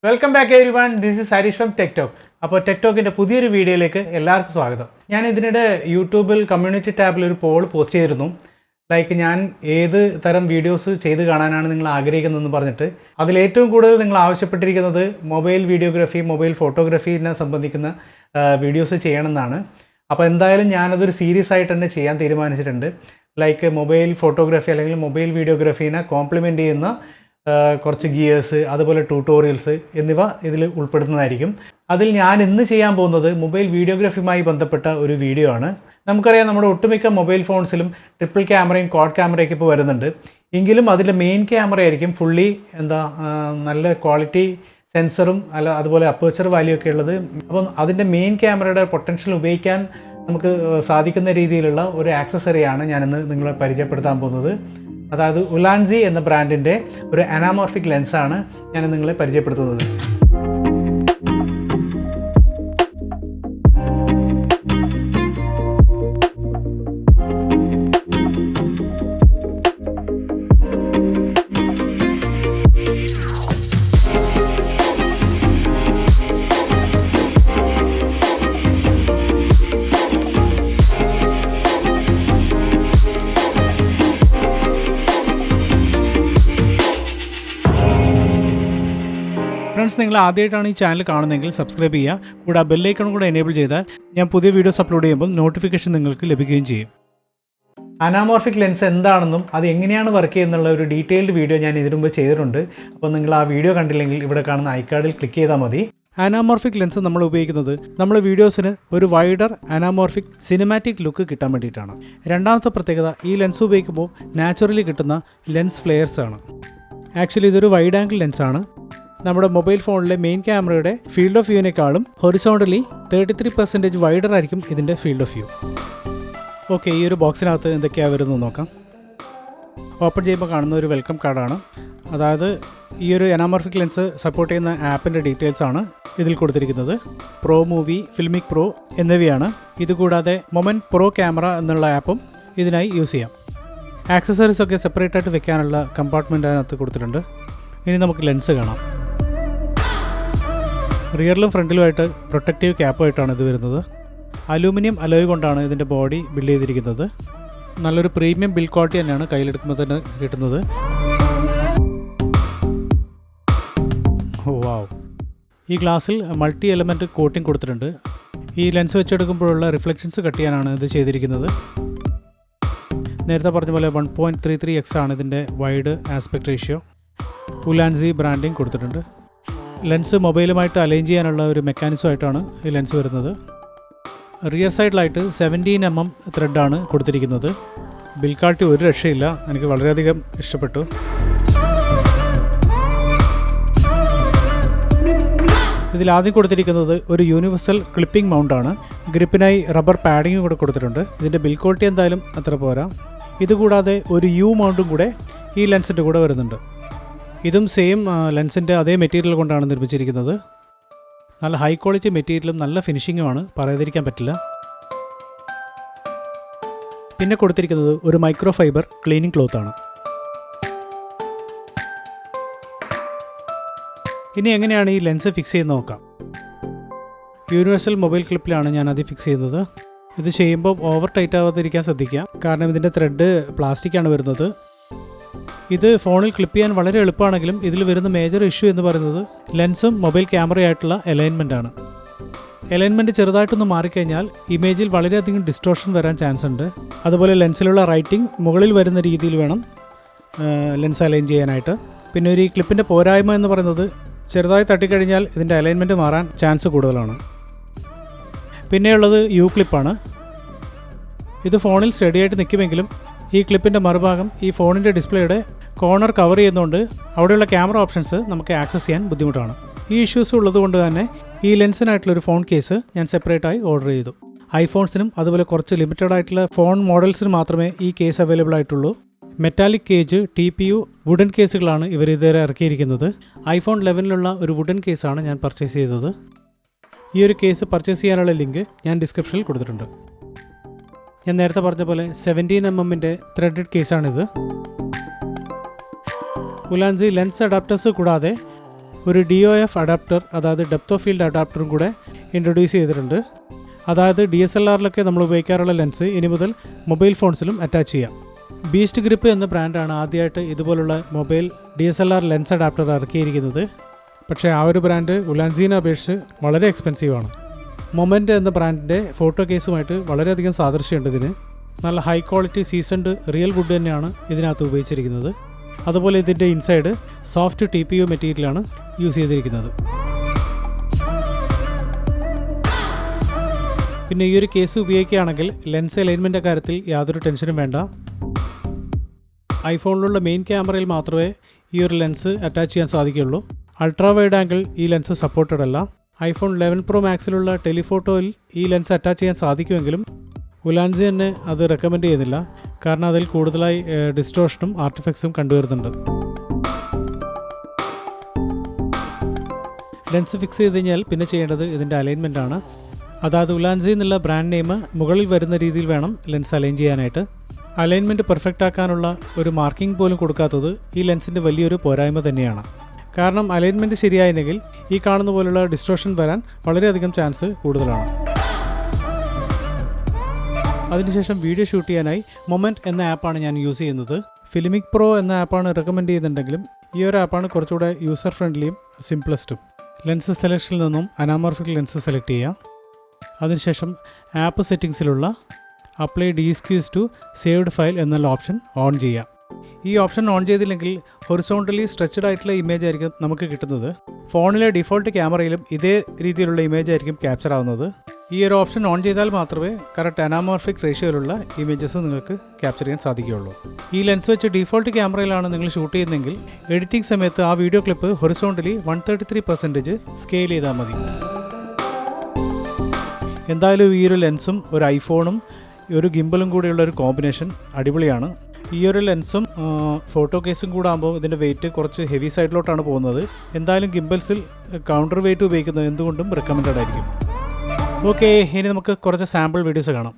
Welcome back everyone, this is Harish from Tech Talk. അപ്പോൾ ടെക്ടോക്കിൻ്റെ പുതിയൊരു വീഡിയോയിലേക്ക് എല്ലാവർക്കും സ്വാഗതം. ഞാൻ ഇതിനിടെ യൂട്യൂബിൽ കമ്മ്യൂണിറ്റി ടാബിൽ ഒരു പോൾ പോസ്റ്റ് ചെയ്തിരുന്നു. ഞാൻ ഏത് തരം വീഡിയോസ് ചെയ്ത് കാണാനാണ് നിങ്ങൾ ആഗ്രഹിക്കുന്നതെന്ന് പറഞ്ഞിട്ട് അതിലേറ്റവും കൂടുതൽ നിങ്ങൾ ആവശ്യപ്പെട്ടിരിക്കുന്നത് മൊബൈൽ വീഡിയോഗ്രാഫി, മൊബൈൽ ഫോട്ടോഗ്രാഫീനെ സംബന്ധിക്കുന്ന വീഡിയോസ് ചെയ്യണമെന്നാണ്. അപ്പോൾ എന്തായാലും ഞാനതൊരു സീരീസ് ആയിട്ട് തന്നെ ചെയ്യാൻ തീരുമാനിച്ചിട്ടുണ്ട്. മൊബൈൽ ഫോട്ടോഗ്രാഫി അല്ലെങ്കിൽ മൊബൈൽ വീഡിയോഗ്രാഫീനെ കോംപ്ലിമെൻ്റ് ചെയ്യുന്ന കുറച്ച് ഗിയേഴ്സ്, അതുപോലെ ട്യൂട്ടോറിയൽസ് എന്നിവ ഇതിൽ ഉൾപ്പെടുന്നതായിരിക്കും. അതിൽ ഞാൻ ഇന്ന് ചെയ്യാൻ പോകുന്നത് മൊബൈൽ വീഡിയോഗ്രാഫിയുമായി ബന്ധപ്പെട്ട ഒരു വീഡിയോ ആണ്. നമുക്കറിയാം, നമ്മുടെ ഒട്ടുമിക്ക മൊബൈൽ ഫോൺസിലും ട്രിപ്പിൾ ക്യാമറയും ക്വാഡ് ക്യാമറയൊക്കെ ഇപ്പോൾ വരുന്നുണ്ട്. എങ്കിലും അതിൻ്റെ മെയിൻ ക്യാമറ ആയിരിക്കും ഫുള്ളി നല്ല ക്വാളിറ്റി സെൻസറും അതുപോലെ അപ്പേച്ചർ വാല്യൂ ഒക്കെ ഉള്ളത്. അപ്പം അതിൻ്റെ മെയിൻ ക്യാമറയുടെ പൊട്ടൻഷ്യൽ ഉപയോഗിക്കാൻ നമുക്ക് സാധിക്കുന്ന രീതിയിലുള്ള ഒരു ആക്സസറിയാണ് ഞാനിന്ന് നിങ്ങളെ പരിചയപ്പെടുത്താൻ പോകുന്നത്. അതായത് ഉലാൻസി എന്ന ബ്രാൻഡിൻ്റെ ഒരു അനാമോർഫിക് ലെൻസാണ് ഞാൻ നിങ്ങളെ പരിചയപ്പെടുത്തുന്നത്. ഫ്രണ്ട്സ്, നിങ്ങൾ ആദ്യമായിട്ടാണ് ഈ ചാനൽ കാണുന്നതെങ്കിൽ സബ്സ്ക്രൈബ് ചെയ്യുക. കൂടെ ആ ബെല്ലൈക്കൺ കൂടെ എനേബിൾ ചെയ്താൽ ഞാൻ പുതിയ വീഡിയോസ് അപ്ലോഡ് ചെയ്യുമ്പോൾ നോട്ടിഫിക്കേഷൻ നിങ്ങൾക്ക് ലഭിക്കുകയും ചെയ്യും. അനാമോർഫിക് ലെൻസ് എന്താണെന്നും അത് എങ്ങനെയാണ് വർക്ക് ചെയ്യുന്നുള്ള ഒരു ഡീറ്റെയിൽഡ് വീഡിയോ ഞാൻ ഇതിനു മുമ്പ് ചെയ്തിട്ടുണ്ട്. അപ്പോൾ നിങ്ങൾ ആ വീഡിയോ കണ്ടില്ലെങ്കിൽ ഇവിടെ കാണുന്ന ഐക്കാർഡിൽ ക്ലിക്ക് ചെയ്താൽ മതി. അനാമോർഫിക് ലെൻസ് നമ്മൾ ഉപയോഗിക്കുന്നത് നമ്മുടെ വീഡിയോസിന് ഒരു വൈഡർ അനാമോർഫിക് സിനിമാറ്റിക് ലുക്ക് കിട്ടാൻ വേണ്ടിയിട്ടാണ്. രണ്ടാമത്തെ പ്രത്യേകത, ഈ ലെൻസ് ഉപയോഗിക്കുമ്പോൾ നാച്ചുറലി കിട്ടുന്ന ലെൻസ് ഫ്ലെയർസ് ആണ്. ആക്ച്വലി ഇതൊരു വൈഡ് ആംഗിൾ ലെൻസാണ്. നമ്മുടെ മൊബൈൽ ഫോണിലെ മെയിൻ ക്യാമറയുടെ ഫീൽഡ് ഓഫ് വ്യൂവിനേക്കാളും ഹൊറിസോണ്ടലി 33% വൈഡർ ആയിരിക്കും ഇതിൻ്റെ ഫീൽഡ് ഓഫ് വ്യൂ. ഓക്കെ, ഈ ഒരു ബോക്സിനകത്ത് എന്തൊക്കെയാണ് വരുന്നത് നോക്കാം. ഓപ്പൺ ചെയ്യുമ്പോൾ കാണുന്ന ഒരു വെൽക്കം കാർഡാണ്. അതായത് ഈ ഒരു അനാമോർഫിക് ലെൻസ് സപ്പോർട്ട് ചെയ്യുന്ന ആപ്പിൻ്റെ ഡീറ്റെയിൽസ് ആണ് ഇതിൽ കൊടുത്തിരിക്കുന്നത്. പ്രോ മൂവി, ഫിൽമിക് പ്രോ എന്നിവയാണ്. ഇതുകൂടാതെ മൊമെൻറ്റ് പ്രോ ക്യാമറ എന്നുള്ള ആപ്പും ഇതിനായി യൂസ് ചെയ്യാം. ആക്സസറീസ് ഒക്കെ സെപ്പറേറ്റ് ആയിട്ട് വെക്കാനുള്ള കമ്പാർട്ട്മെൻറ്റ് അതിനകത്ത് കൊടുത്തിട്ടുണ്ട്. ഇനി നമുക്ക് ലെൻസ് കാണാം. റിയറിലും ഫ്രണ്ടിലുമായിട്ട് പ്രൊട്ടക്റ്റീവ് ക്യാപ്പായിട്ടാണ് ഇത് വരുന്നത്. അലൂമിനിയം അലോയ് കൊണ്ടാണ് ഇതിൻ്റെ ബോഡി ബിൽഡ് ചെയ്തിരിക്കുന്നത്. നല്ലൊരു പ്രീമിയം ബിൽഡ് ക്വാളിറ്റി തന്നെയാണ് കയ്യിലെടുക്കുമ്പോൾ തന്നെ കിട്ടുന്നത്. വാവ്, ഈ ഗ്ലാസ്സിൽ മൾട്ടി എലമെൻറ്റ് കോട്ടിംഗ് കൊടുത്തിട്ടുണ്ട്. ഈ ലെൻസ് വെച്ചെടുക്കുമ്പോഴുള്ള റിഫ്ലക്ഷൻസ് കട്ട് ചെയ്യാനാണ് ഇത് ചെയ്തിരിക്കുന്നത്. നേരത്തെ പറഞ്ഞ പോലെ 1.33x ആണ് ഇതിൻ്റെ വൈഡ് ആസ്പെക്ട് റേഷ്യോ. ഉലാൻസി ബ്രാൻഡിങ് കൊടുത്തിട്ടുണ്ട്. ലെൻസ് മൊബൈലുമായിട്ട് അലൈൻ ചെയ്യാനുള്ള ഒരു മെക്കാനിസമായിട്ടാണ് ഈ ലെൻസ് വരുന്നത്. റിയർ സൈഡിലായിട്ട് 17mm ത്രെഡാണ് കൊടുത്തിരിക്കുന്നത്. ബിൽ ക്വാളിറ്റി ഒരു രക്ഷയില്ല, എനിക്ക് വളരെയധികം ഇഷ്ടപ്പെട്ടു. ഇതിലാദ്യം കൊടുത്തിരിക്കുന്നത് ഒരു യൂണിവേഴ്സൽ ക്ലിപ്പിംഗ് മൗണ്ടാണ്. ഗ്രിപ്പിനായി റബ്ബർ പാഡിങ് കൂടെ കൊടുത്തിട്ടുണ്ട്. ഇതിൻ്റെ ബിൽ ക്വാളിറ്റി എന്തായാലും അത്ര പോരാ. ഇതുകൂടാതെ ഒരു യു മൗണ്ടും കൂടെ ഈ ലെൻസിൻ്റെ കൂടെ വരുന്നുണ്ട്. ഇതും സെയിം ലെൻസിൻ്റെ അതേ മെറ്റീരിയൽ കൊണ്ടാണ് നിർമ്മിച്ചിരിക്കുന്നത്. നല്ല ഹൈ ക്വാളിറ്റി മെറ്റീരിയലും നല്ല ഫിനിഷിങ്ങുമാണ്, പറയാതിരിക്കാൻ പറ്റില്ല. പിന്നെ കൊടുത്തിരിക്കുന്നത് ഒരു മൈക്രോ ഫൈബർ ക്ലീനിങ് ക്ലോത്താണ്. ഇനി എങ്ങനെയാണ് ഈ ലെൻസ് ഫിക്സ് ചെയ്യുന്നത് നോക്കാം. യൂണിവേഴ്സൽ മൊബൈൽ ക്ലിപ്പിലാണ് ഞാനത് ഫിക്സ് ചെയ്യുന്നത്. ഇത് ചെയ്യുമ്പോൾ ഓവർ ടൈറ്റ് ആവാതിരിക്കാൻ ശ്രദ്ധിക്കുക, കാരണം ഇതിൻ്റെ ത്രെഡ് പ്ലാസ്റ്റിക്കാണ് വരുന്നത്. ഇത് ഫോണിൽ ക്ലിപ്പ് ചെയ്യാൻ വളരെ എളുപ്പമാണെങ്കിലും ഇതിൽ വരുന്ന മേജർ ഇഷ്യൂ എന്ന് പറയുന്നത് ലെൻസും മൊബൈൽ ക്യാമറയായിട്ടുള്ള അലൈൻമെൻ്റ് ആണ്. അലൈൻമെൻറ്റ് ചെറുതായിട്ടൊന്ന് മാറിക്കഴിഞ്ഞാൽ ഇമേജിൽ വളരെയധികം ഡിസ്റ്റോർഷൻ വരാൻ ചാൻസ് ഉണ്ട്. അതുപോലെ ലെൻസിലുള്ള റൈറ്റിംഗ് മുകളിൽ വരുന്ന രീതിയിൽ വേണം ലെൻസ് അലൈൻ ചെയ്യാനായിട്ട്. പിന്നെ ഒരു ഈ ക്ലിപ്പിൻ്റെ പോരായ്മ എന്ന് പറയുന്നത് ചെറുതായി തട്ടിക്കഴിഞ്ഞാൽ ഇതിൻ്റെ അലൈൻമെൻറ്റ് മാറാൻ ചാൻസ് കൂടുതലാണ്. പിന്നെയുള്ളത് യു ക്ലിപ്പാണ്. ഇത് ഫോണിൽ സ്റ്റഡിയായിട്ട് നിൽക്കുമെങ്കിലും ഈ ക്ലിപ്പിൻ്റെ മറുഭാഗം ഈ ഫോണിൻ്റെ ഡിസ്പ്ലേയുടെ കോർണർ കവർ ചെയ്യുന്നതുകൊണ്ട് അവിടെയുള്ള ക്യാമറ ഓപ്ഷൻസ് നമുക്ക് ആക്സസ് ചെയ്യാൻ ബുദ്ധിമുട്ടാണ്. ഈ ഇഷ്യൂസ് ഉള്ളതുകൊണ്ട് തന്നെ ഈ ലെൻസിനായിട്ടുള്ളൊരു ഫോൺ കേസ് ഞാൻ സെപ്പറേറ്റായി ഓർഡർ ചെയ്തു. ഐഫോൺസിനും അതുപോലെ കുറച്ച് ലിമിറ്റഡ് ആയിട്ടുള്ള ഫോൺ മോഡൽസിന് മാത്രമേ ഈ കേസ് അവൈലബിൾ ആയിട്ടുള്ളൂ. മെറ്റാലിക് കേജ്, TPU, വുഡൻ കേസുകളാണ് ഇവർ ഇതുവരെ ഇറക്കിയിരിക്കുന്നത്. ഐഫോൺ 11 ഒരു വുഡൻ കേസാണ് ഞാൻ പർച്ചേസ് ചെയ്തത്. ഈ ഒരു കേസ് പർച്ചേസ് ചെയ്യാനുള്ള ലിങ്ക് ഞാൻ ഡിസ്ക്രിപ്ഷനിൽ കൊടുത്തിട്ടുണ്ട്. ഞാൻ നേരത്തെ പറഞ്ഞ പോലെ 17mm ത്രെഡഡ് കേസാണിത്. ഉലാൻസി ലെൻസ് അഡാപ്റ്റേഴ്സ് കൂടാതെ ഒരു DOF അഡാപ്റ്റർ, അതായത് ഡെപ്ത് ഓഫ് ഫീൽഡ് അഡാപ്റ്ററും കൂടെ ഇൻട്രൊഡ്യൂസ് ചെയ്തിട്ടുണ്ട്. അതായത് DSLRലൊക്കെ നമ്മൾ ഉപയോഗിക്കാറുള്ള ലെൻസ് ഇനി മുതൽ മൊബൈൽ ഫോൺസിലും അറ്റാച്ച് ചെയ്യാം. ബീസ്റ്റ് ഗ്രിപ്പ് എന്ന ബ്രാൻഡാണ് ആദ്യമായിട്ട് ഇതുപോലുള്ള മൊബൈൽ DSLR ലെൻസ് അഡാപ്റ്റർ ഇറക്കിയിരിക്കുന്നത്. പക്ഷേ ആ ഒരു ബ്രാൻഡ് ഉലാൻസിനെ അപേക്ഷിച്ച് വളരെ എക്സ്പെൻസീവാണ്. മൊമെൻ്റ് എന്ന ബ്രാൻഡിൻ്റെ ഫോട്ടോ കേസുമായിട്ട് വളരെയധികം സാദൃശ്യമുണ്ട് ഇതിന്. നല്ല high quality seasoned real wood തന്നെയാണ് ഇതിനകത്ത് ഉപയോഗിച്ചിരിക്കുന്നത്. അതുപോലെ ഇതിൻ്റെ ഇൻസൈഡ് സോഫ്റ്റ് TPU മെറ്റീരിയലാണ് യൂസ് ചെയ്തിരിക്കുന്നത്. പിന്നെ ഈ ഒരു കേസ് ഉപയോഗിക്കുകയാണെങ്കിൽ ലെൻസ് അലൈൻമെൻറ്റിൻ്റെ കാര്യത്തിൽ യാതൊരു ടെൻഷനും വേണ്ട. ഐഫോണിലുള്ള മെയിൻ ക്യാമറയിൽ മാത്രമേ ഈ ഒരു ലെൻസ് അറ്റാച്ച് ചെയ്യാൻ സാധിക്കുകയുള്ളൂ. അൾട്രാ വൈഡ് ആംഗിൾ ഈ ലെൻസ് സപ്പോർട്ടഡ് അല്ല. iPhone 11 Pro Maxിലുള്ള ടെലിഫോട്ടോയിൽ ഈ ലെൻസ് അറ്റാച്ച് ചെയ്യാൻ സാധിക്കുമെങ്കിലും ഉലാൻസി തന്നെ അത് റെക്കമെൻഡ് ചെയ്യുന്നില്ല. കാരണം അതിൽ കൂടുതലായി ഡിസ്റ്റോർഷനും ആർട്ടിഫാക്ട്സും കണ്ടുവരുന്നുണ്ട്. ലെൻസ് ഫിക്സ് ചെയ്ത് കഴിഞ്ഞാൽ പിന്നെ ചെയ്യേണ്ടത് ഇതിൻ്റെ അലൈൻമെൻ്റ് ആണ്. അതായത് ഉലാൻസി എന്നുള്ള ബ്രാൻഡ് നെയിം മുകളിൽ വരുന്ന രീതിയിൽ വേണം ലെൻസ് അലൈൻ ചെയ്യാനായിട്ട്. അലൈൻമെൻറ്റ് പെർഫെക്റ്റ് ആക്കാനുള്ള ഒരു മാർക്കിംഗ് പോലും കൊടുക്കാത്തത് ഈ ലെൻസിൻ്റെ വലിയൊരു പോരായ്മ തന്നെയാണ്. കാരണം അലൈൻമെൻറ്റ് ശരിയായില്ലെങ്കിൽ ഈ കാണുന്ന പോലുള്ള ഡിസ്റ്റോർഷൻ വരാൻ വളരെയധികം ചാൻസ് കൂടുതലാണ്. അതിനുശേഷം വീഡിയോ ഷൂട്ട് ചെയ്യാനായി മൊമെൻറ്റ് എന്ന ആപ്പാണ് ഞാൻ യൂസ് ചെയ്യുന്നത്. ഫിലിമിക് പ്രോ എന്ന ആപ്പാണ് റെക്കമെൻഡ് ചെയ്യുന്നുണ്ടെങ്കിലും ഈ ഒരു ആപ്പാണ് കുറച്ചുകൂടെ യൂസർ ഫ്രണ്ട്ലിയും സിംപ്ലസ്റ്റും. ലെൻസ് സെലക്ഷനിൽ നിന്നും അനാമോർഫിക് ലെൻസ് സെലക്ട് ചെയ്യാം. അതിനുശേഷം ആപ്പ് സെറ്റിങ്സിലുള്ള apply DSQs to saved file എന്നുള്ള ഓപ്ഷൻ ഓൺ ചെയ്യാം. ഈ ഓപ്ഷൻ ഓൺ ചെയ്തില്ലെങ്കിൽ ഹൊറിസോണ്ടലി സ്ട്രെച്ചഡ് ആയിട്ടുള്ള ഇമേജ് ആയിരിക്കും നമുക്ക് കിട്ടുന്നത്. ഫോണിലെ ഡിഫോൾട്ട് ക്യാമറയിലും ഇതേ രീതിയിലുള്ള ഇമേജ് ആയിരിക്കും ക്യാപ്ചർ ആവുന്നത്. ഈ ഒരു ഓപ്ഷൻ ഓൺ ചെയ്താൽ മാത്രമേ കറക്റ്റ് അനാമോർഫിക് റേഷ്യോയിലുള്ള ഇമേജസ് നിങ്ങൾക്ക് ക്യാപ്ചർ ചെയ്യാൻ സാധിക്കുകയുള്ളൂ. ഈ ലെൻസ് വെച്ച് ഡിഫോൾട്ട് ക്യാമറയിലാണ് നിങ്ങൾ ഷൂട്ട് ചെയ്യുന്നതെങ്കിൽ എഡിറ്റിംഗ് സമയത്ത് ആ വീഡിയോ ക്ലിപ്പ് ഹൊറിസോണ്ടലി 133% സ്കെയിൽ ചെയ്താൽ മതി. എന്തായാലും ഈ ഒരു ലെൻസും ഒരു ഐഫോണും ഒരു ഗിംബലും കൂടെയുള്ള ഒരു കോമ്പിനേഷൻ അടിപൊളിയാണ്. ഈ ഒരു ലെൻസും ഫോട്ടോ കേസും കൂടെ ആകുമ്പോൾ ഇതിൻ്റെ വെയിറ്റ് കുറച്ച് ഹെവി സൈഡിലോട്ടാണ് പോകുന്നത്. എന്തായാലും ഗിംബൽസിൽ കൗണ്ടർ വെയിറ്റ് ഉപയോഗിക്കുന്നത് എന്തുകൊണ്ടും റെക്കമെൻഡഡ് ആയിരിക്കും. ഓക്കെ, ഇനി നമുക്ക് കുറച്ച് സാമ്പിൾ വീഡിയോസ് കാണാം.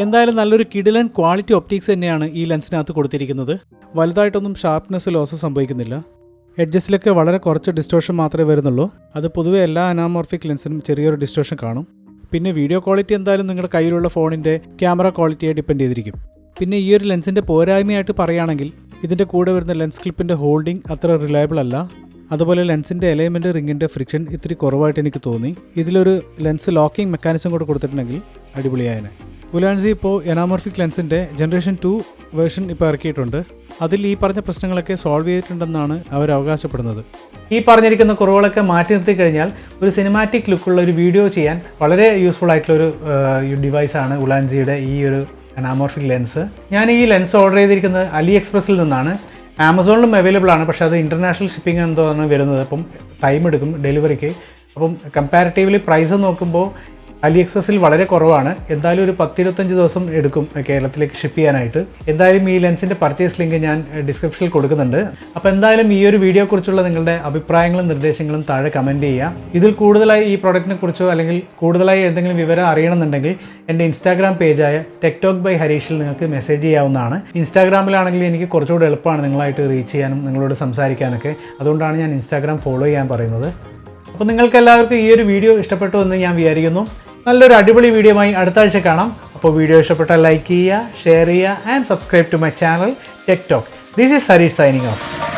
എന്തായാലും നല്ലൊരു കിടിലൻ ക്വാളിറ്റി ഒപ്റ്റിക്സ് തന്നെയാണ് ഈ ലെൻസിനകത്ത് കൊടുത്തിരിക്കുന്നത്. വലുതായിട്ടൊന്നും ഷാർപ്നെസ് ലോസ് സംഭവിക്കുന്നില്ല. എഡ്ജസിലൊക്കെ വളരെ കുറച്ച് ഡിസ്റ്റോർഷൻ മാത്രമേ വരുന്നുള്ളൂ. അത് പൊതുവെ എല്ലാ അനാമോർഫിക് ലെൻസിനും ചെറിയൊരു ഡിസ്റ്റോർഷൻ കാണും. പിന്നെ വീഡിയോ ക്വാളിറ്റി എന്തായാലും നിങ്ങളുടെ കയ്യിലുള്ള ഫോണിൻ്റെ ക്യാമറ ക്വാളിറ്റിയെ ഡിപ്പെൻഡ് ചെയ്തിരിക്കും. പിന്നെ ഈ ഒരു ലെൻസിൻ്റെ പോരായ്മയായിട്ട് പറയുകയാണെങ്കിൽ ഇതിൻ്റെ കൂടെ വരുന്ന ലെൻസ് ക്ലിപ്പിൻ്റെ ഹോൾഡിംഗ് അത്ര റിലയബിൾ അല്ല. അതുപോലെ ലെൻസിൻ്റെ അലൈൻമെൻറ്റ് റിങ്ങിൻ്റെ ഫ്രിക്ഷൻ ഇത്തിരി കുറവായിട്ട് എനിക്ക് തോന്നി. ഇതിലൊരു ലെൻസ് ലോക്കിംഗ് മെക്കാനിസം കൂടെ കൊടുത്തിട്ടുണ്ടെങ്കിൽ അടിപൊളിയായതിനെ. ഉലാൻസി ഇപ്പോൾ എനാമോർഫിക് ലെൻസിൻ്റെ ജനറേഷൻ 2 വേർഷൻ ഇപ്പോൾ ഇറക്കിയിട്ടുണ്ട്. അതിൽ ഈ പറഞ്ഞ പ്രശ്നങ്ങളൊക്കെ സോൾവ് ചെയ്തിട്ടുണ്ടെന്നാണ് അവർ അവകാശപ്പെടുന്നത്. ഈ പറഞ്ഞിരിക്കുന്ന കുറവുകളൊക്കെ മാറ്റി നിർത്തി കഴിഞ്ഞാൽ ഒരു സിനിമാറ്റിക് ലുക്കുള്ള ഒരു വീഡിയോ ചെയ്യാൻ വളരെ യൂസ്ഫുൾ ആയിട്ടുള്ളൊരു ഡിവൈസാണ് ഉലാൻസിയുടെ ഈ ഒരു എനാമോർഫിക് ലെൻസ്. ഞാൻ ഈ ലെൻസ് ഓർഡർ ചെയ്തിരിക്കുന്നത് അലി എക്സ്പ്രസ്സിൽ നിന്നാണ്. ആമസോണിലും അവൈലബിൾ ആണ്, പക്ഷേ അത് ഇൻ്റർനാഷണൽ ഷിപ്പിംഗ് എന്തോ ആണ് വരുന്നത്. അപ്പം ടൈം എടുക്കും ഡെലിവറിക്ക്. അപ്പം കമ്പാരിറ്റീവ്ലി പ്രൈസ് നോക്കുമ്പോൾ അലി എക്സ്പ്രസ്സിൽ വളരെ കുറവാണ്. എന്തായാലും ഒരു 10-25 ദിവസം എടുക്കും കേരളത്തിലേക്ക് ഷിപ്പ് ചെയ്യാനായിട്ട്. എന്തായാലും ഈ ലെൻസിൻ്റെ പർച്ചേസ് ലിങ്ക് ഞാൻ ഡിസ്ക്രിപ്ഷനിൽ കൊടുക്കുന്നുണ്ട്. അപ്പോൾ എന്തായാലും ഈ ഒരു വീഡിയോയെക്കുറിച്ചുള്ള നിങ്ങളുടെ അഭിപ്രായങ്ങളും നിർദ്ദേശങ്ങളും താഴെ കമൻറ്റ് ചെയ്യുക. ഇതിൽ കൂടുതലായി ഈ പ്രോഡക്റ്റിനെ കുറിച്ചോ അല്ലെങ്കിൽ കൂടുതലായി എന്തെങ്കിലും വിവരം അറിയണമെന്നുണ്ടെങ്കിൽ എൻ്റെ ഇൻസ്റ്റാഗ്രാം പേജായ ടെക്ടോക്ക് ബൈ ഹരീഷിൽ നിങ്ങൾക്ക് മെസ്സേജ് ചെയ്യാവുന്നതാണ്. ഇൻസ്റ്റാഗ്രാമിലാണെങ്കിൽ എനിക്ക് കുറച്ചുകൂടി എളുപ്പമാണ് നിങ്ങളായിട്ട് റീച്ച് ചെയ്യാനും നിങ്ങളോട് സംസാരിക്കാനൊക്കെ. അതുകൊണ്ടാണ് ഞാൻ ഇൻസ്റ്റാഗ്രാം ഫോളോ ചെയ്യാൻ പറയുന്നത്. അപ്പോൾ നിങ്ങൾക്ക് എല്ലാവർക്കും ഈ ഒരു വീഡിയോ ഇഷ്ടപ്പെട്ടു എന്ന് ഞാൻ വിചാരിക്കുന്നു. നല്ലൊരു അടിപൊളി വീഡിയോയുമായി അടുത്ത ആഴ്ച കാണാം. അപ്പോൾ വീഡിയോ ഇഷ്ടപ്പെട്ടാൽ ലൈക്ക് ചെയ്യുക, ഷെയർ ചെയ്യുക and subscribe to my channel tech talk. This is Harish signing of.